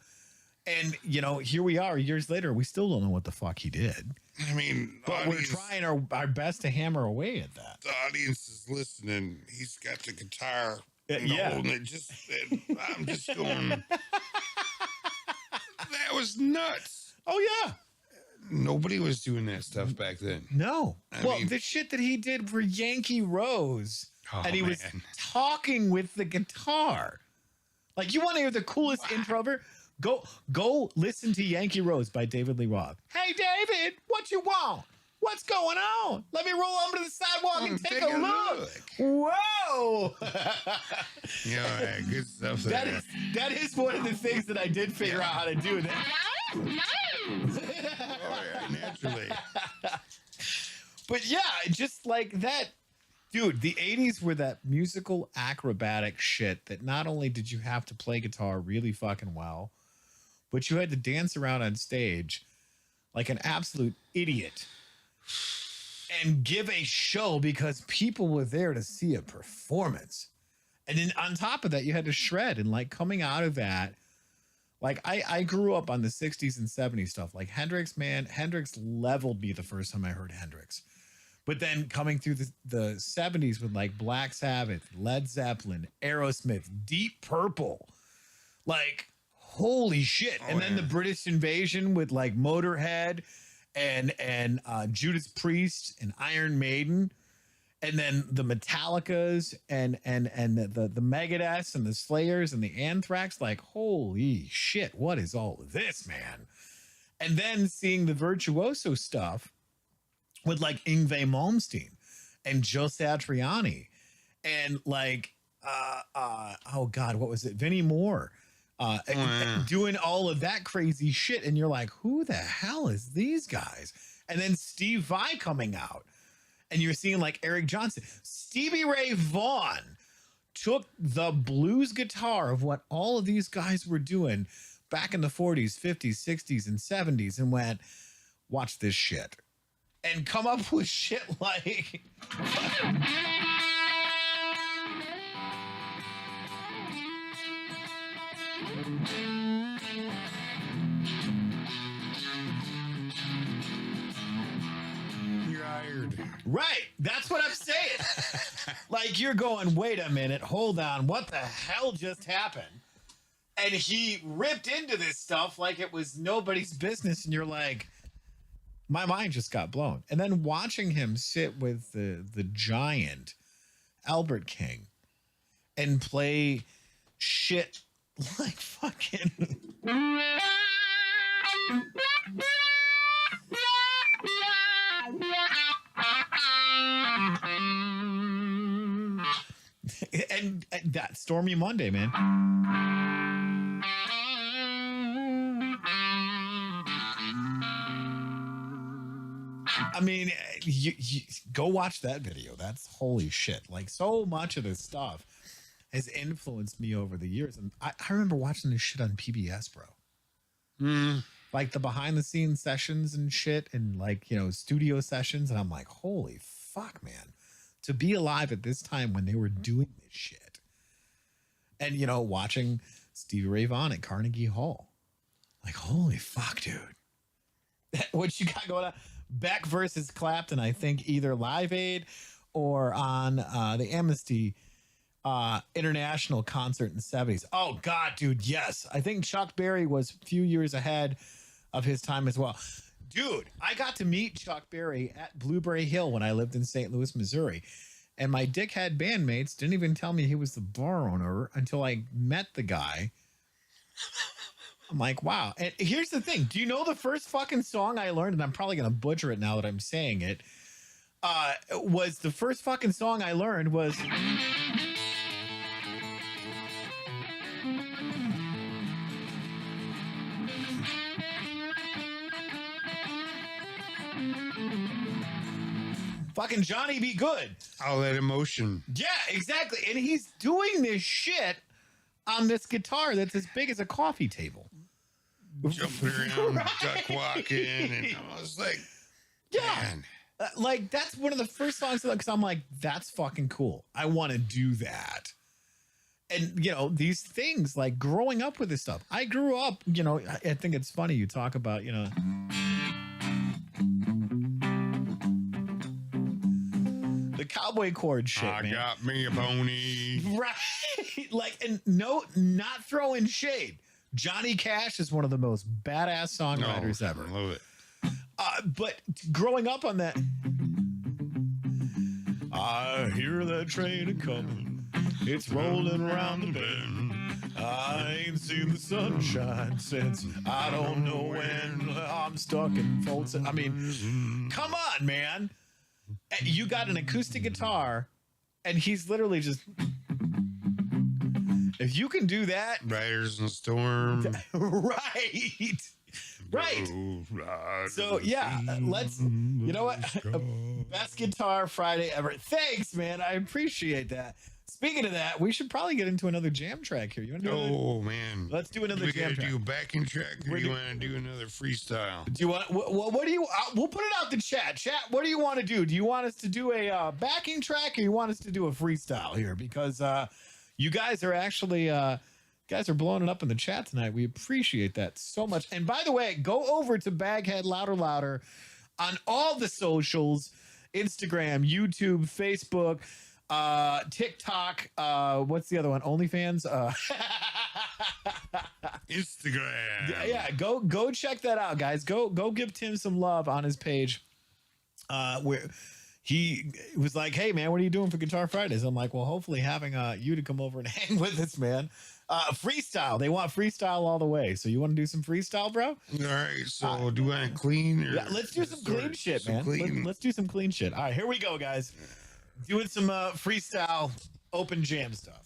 And, you know, here we are years later. We still don't know what the fuck he did. I mean, But we're trying our best to hammer away at that. the audience is listening. He's got the guitar. Yeah. And it just, and I'm just going, that was nuts. Oh, yeah. Nobody was doing that stuff back then. No. I Well, mean- the shit that he did for Yankee Rose. Oh, And he was man. talking with the guitar. Like, you want to hear the coolest intro ever? Go listen to Yankee Rose by David Lee Roth. Hey, David, what you want? What's going on? Let me roll over to the sidewalk and take a look. Whoa. Yeah, good stuff That there. that is one of the things that I did figure out how to do. That. Oh, yeah, naturally. But yeah, just like that. Dude, the 80s were that musical acrobatic shit that not only did you have to play guitar really fucking well, but you had to dance around on stage like an absolute idiot and give a show because people were there to see a performance. And then on top of that, you had to shred. And like coming out of that, like I grew up on the 60s and 70s stuff. Like Hendrix, man, Hendrix leveled me the first time I heard Hendrix. But then coming through the 70s with like Black Sabbath, Led Zeppelin, Aerosmith, Deep Purple, like holy shit. And then the British Invasion with like Motorhead and Judas Priest and Iron Maiden. And then the Metallicas and the Megadeths and the Slayers and the Anthrax, like holy shit, what is all of this, man? And then seeing the virtuoso stuff with like Yngwie Malmsteen and Joe Satriani and like oh god, what was it? Vinnie Moore doing all of that crazy shit, and you're like, who the hell is these guys? And then Steve Vai coming out, and you're seeing like Eric Johnson, Stevie Ray Vaughan took the blues guitar of what all of these guys were doing back in the 40s, 50s, 60s, and 70s, and went, watch this shit. And come up with shit like You're hired. right. That's what I'm saying. Like you're going, wait a minute, hold on, what the hell just happened? And he ripped into this stuff like it was nobody's business, and you're like, my mind just got blown. And then watching him sit with the giant Albert King and play shit like fucking. and that Stormy Monday, man. I mean, you go watch that video. That's holy shit. Like, so much of this stuff has influenced me over the years. And I remember watching this shit on PBS, bro. Like the behind the scenes sessions and shit, and like, you know, studio sessions. And I'm like, holy fuck, man. To be alive at this time when they were doing this shit. And, you know, watching Stevie Ray Vaughan at Carnegie Hall. Like, holy fuck, dude. What you got going on? Beck versus Clapton, I think either Live Aid or on the Amnesty International concert in the 70s. Oh, God, dude, yes. I think Chuck Berry was a few years ahead of his time as well. Dude, I got to meet Chuck Berry at Blueberry Hill when I lived in St. Louis, Missouri. And my dickhead bandmates didn't even tell me he was the bar owner until I met the guy. I'm like, wow. And here's the thing. Do you know the first fucking song I learned? And I'm probably going to butcher it now that I'm saying it. Was the first fucking song I learned was... fucking Johnny Be Good. All that emotion. Yeah, exactly. And he's doing this shit on this guitar that's as big as a coffee table. Jumping around, duck walking, and I was like, yeah. Man. Like, that's one of the first songs because I'm like, that's fucking cool. I want to do that. And, you know, these things, like growing up with this stuff. I grew up, you know, I think it's funny you talk about, you know... the cowboy chord shit, man. I got me a pony. Right. Like, and no, not throwing shade. Johnny Cash is one of the most badass songwriters ever. I love it. But growing up on that, I hear that train a-coming. It's rolling around the bend. I ain't seen the sunshine since I don't know when. I'm stuck in Folsom. I mean, come on, man. You got an acoustic guitar, and he's literally just... If you can do that... Riders in the Storm. Right. Right. So, yeah, let's... You know what? Best Guitar Friday ever. Thanks, man. I appreciate that. Speaking of that, we should probably get into another jam track here. You want to do Oh, man. Let's do another jam track. Do a backing track, or do you want to do another freestyle? Do you want... What do you... we'll put it out the chat. Chat, what do you want to do? Do you want us to do a backing track, or you want us to do a freestyle here? Because... you guys are actually guys are blowing it up in the chat tonight. We appreciate that so much. And by the way, go over to Baghead Louder Louder on all the socials, Instagram, YouTube, Facebook, TikTok. What's the other one? OnlyFans. Instagram. Yeah, go check that out, guys. Go give Tim some love on his page. Where he was like, hey, man, what are you doing for Guitar Fridays? I'm like, well, hopefully having you to come over and hang with us, man. Freestyle. They want freestyle all the way. So you want to do some freestyle, bro? All right. So do I clean? Or yeah, let's do some clean shit, man. Let's do some clean shit. All right, here we go, guys. Doing some freestyle open jam stuff.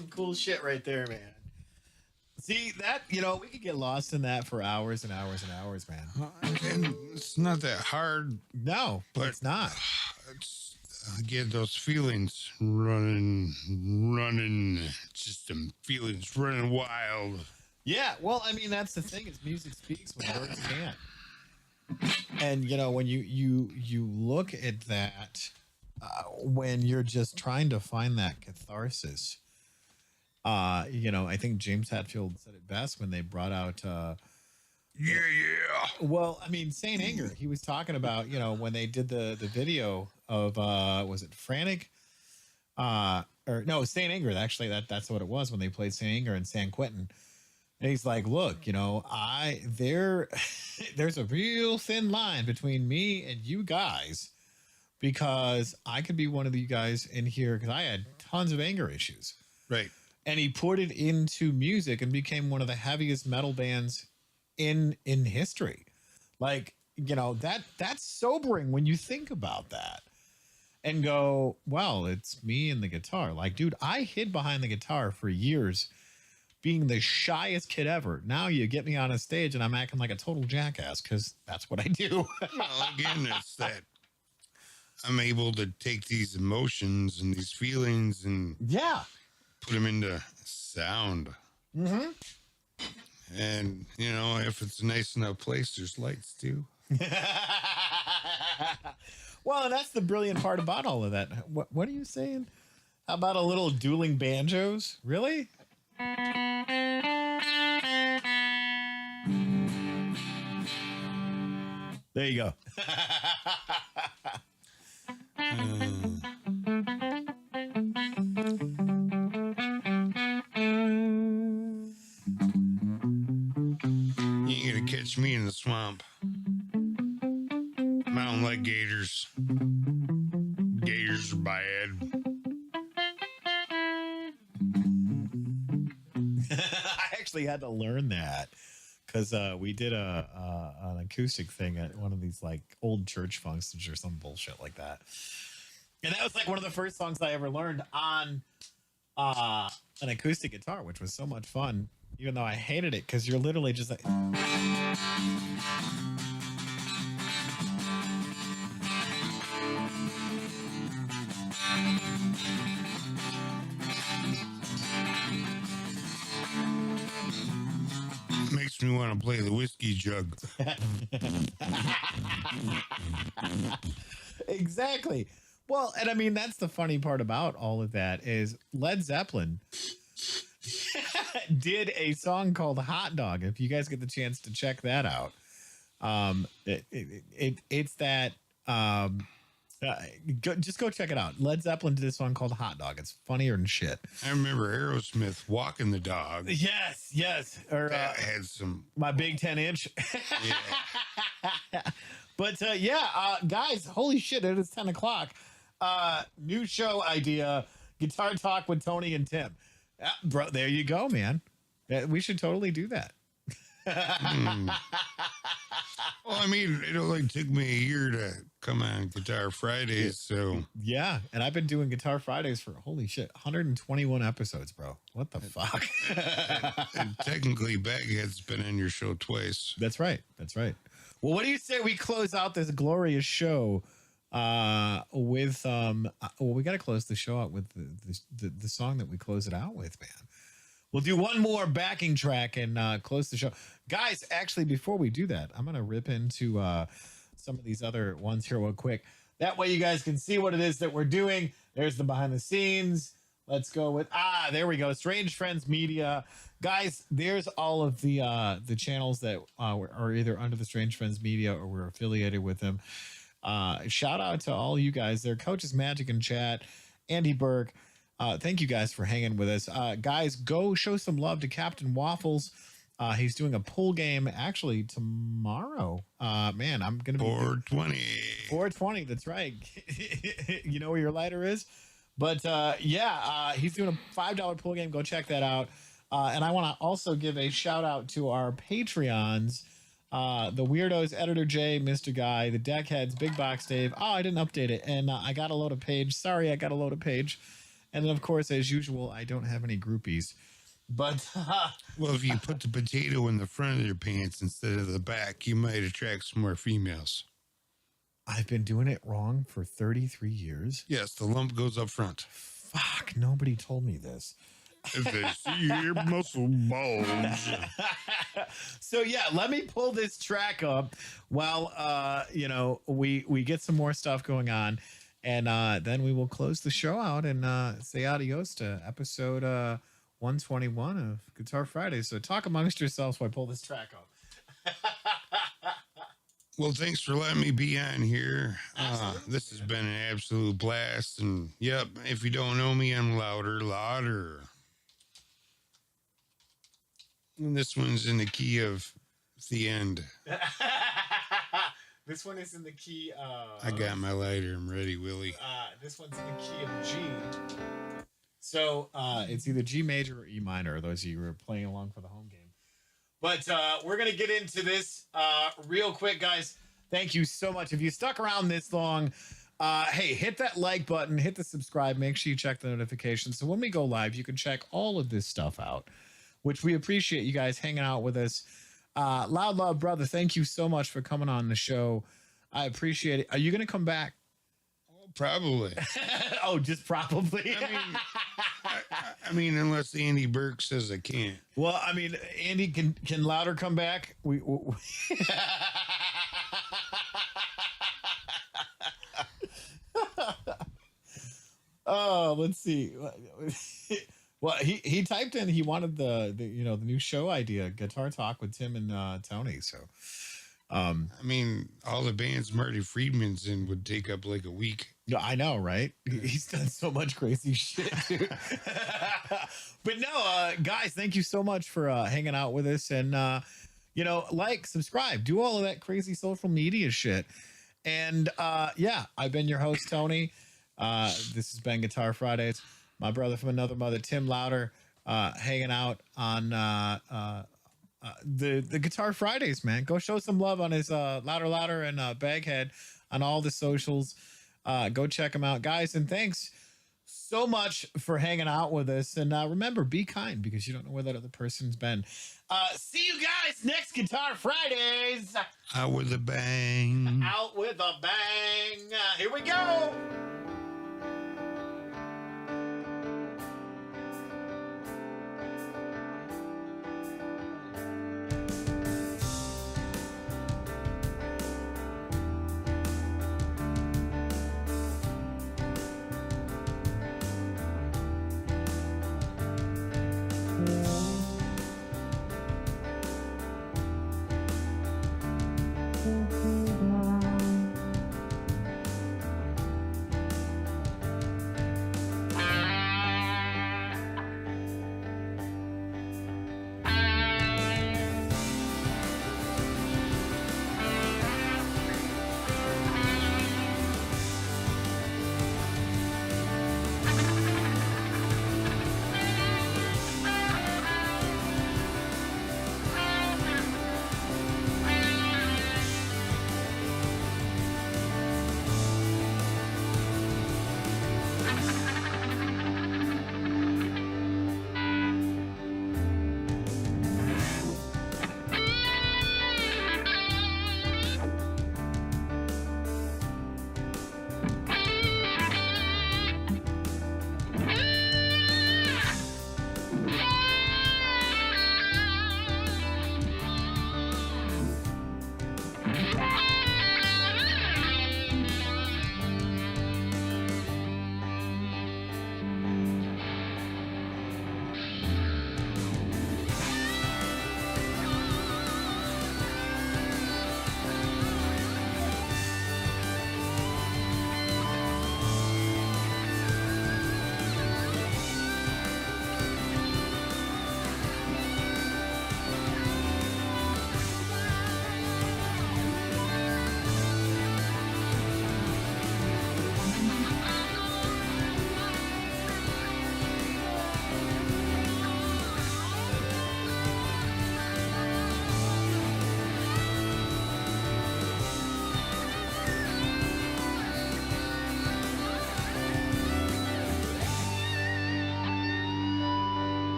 some cool shit right there, man. See that, we could get lost in that for hours and hours and hours, man. And it's not that hard, No, but it's not. I get those feelings running, just them feelings running wild. Yeah, well, I mean, that's the thing, is music speaks when words can't. And when you look at that, when you're just trying to find that catharsis, I think James Hetfield said it best when they brought out Yeah. well, I mean, Saint Anger, he was talking about, when they did the video of was it Frantic? Or no, Saint Anger, actually that's what it was, when they played Saint Anger in San Quentin. And he's like, look, there's a real thin line between me and you guys, because I could be one of you guys in here, because I had tons of anger issues. Right. And he put it into music and became one of the heaviest metal bands in history. Like, that's sobering when you think about that and go, well, it's me and the guitar. Like, dude, I hid behind the guitar for years, being the shyest kid ever. Now you get me on a stage and I'm acting like a total jackass, because that's what I do. Well, again, it's that I'm able to take these emotions and these feelings and Yeah. put them into sound. Mm-hmm. And, if it's a nice enough place, there's lights too. Well, and that's the brilliant part about all of that. What are you saying? How about a little dueling banjos? Really? There you go. You ain't gonna catch me in the swamp. I don't like gators. Gators are bad. I actually had to learn that, because we did an acoustic thing at one of these like old church functions or some bullshit like that, and that was like one of the first songs I ever learned on an acoustic guitar, which was so much fun, even though I hated it, because you're literally just like. Makes me want to play the whiskey jug. Exactly. Well, and I mean, that's the funny part about all of that, is Led Zeppelin did a song called Hot Dog. If you guys get the chance to check that out, it's that just go check it out. Led Zeppelin did a song called Hot Dog. It's funnier than shit. I remember Aerosmith walking the dog. Yes. Or That had some. my big 10-inch. Yeah. But guys, holy shit, it is 10 o'clock. New show idea, Guitar Talk with Tony and Tim. Bro, there you go, man. We should totally do that. Well, I mean, it only took me a year to come on Guitar Fridays, so Yeah, and I've been doing Guitar Fridays for, holy shit, 121 episodes, bro. What the fuck? and technically Baghead's been on your show twice. That's right. Well, what do you say we close out this glorious show with we got to close the show out with the song that we close it out with, man. We'll do one more backing track and close the show. Guys, actually, before we do that, I'm going to rip into some of these other ones here real quick. That way you guys can see what it is that we're doing. There's the behind the scenes. Let's go with, there we go. Strange Friends Media. Guys, there's all of the channels that are either under the Strange Friends Media or we're affiliated with them. Shout out to all you guys there. Coaches Magic and Chat, Andy Burke. Thank you guys for hanging with us. Guys, go show some love to Captain Waffles. He's doing a pool game actually tomorrow. Man, I'm going to be 420. 420. That's right. You know where your lighter is? But he's doing a $5 pool game. Go check that out. And I want to also give a shout out to our Patreons. The Weirdos, Editor J, Mr. Guy, the Deckheads, Big Box Dave. Oh, I didn't update it. And I got a load of page. Sorry, I got a load of page. And then, of course, as usual, I don't have any groupies. But Well, if you put the potato in the front of your pants instead of the back, you might attract some more females. I've been doing it wrong for 33 years. Yes, the lump goes up front. Fuck, nobody told me this. If they see your muscle bulge. So yeah, let me pull this track up while we get some more stuff going on, and then we will close the show out and say adios to episode 121 of Guitar Friday. So talk amongst yourselves while I pull this track up. Well, thanks for letting me be on here. This has been an absolute blast. And yep, if you don't know me, I'm louder. And this one's in the key of the end. This one is in the key. I got my lighter. I'm ready, Willie. This one's in the key of G. So it's either G major or E minor. Those of you who are playing along for the home game. But we're gonna get into this real quick, guys. Thank you so much. If you stuck around this long, hey, hit that like button, hit the subscribe. Make sure you check the notifications. So when we go live, you can check all of this stuff out, which we appreciate you guys hanging out with us. Loud Love Brother, thank you so much for coming on the show. I appreciate it. Are you going to come back? Oh, probably. Oh, just probably. I mean, unless Andy Burke says I can't. Well, I mean, Andy, can Louder come back? We Oh, let's see. Well, he typed in he wanted the new show idea, Guitar Talk with Tim and Tony. So, I mean, all the bands Marty Friedman's in would take up like a week. yeah, I know, right? He's done so much crazy shit, dude. But no, guys, thank you so much for hanging out with us, and like, subscribe, do all of that crazy social media shit. And yeah, I've been your host, Tony. This has been Guitar Fridays. My brother from another mother, Tim Louder, hanging out on the Guitar Fridays, man. Go show some love on his Louder and Baghead on all the socials. Go check them out, guys. And thanks so much for hanging out with us. And remember, be kind, because you don't know where that other person's been. See you guys next Guitar Fridays. Out with a bang. Out with a bang. Here we go.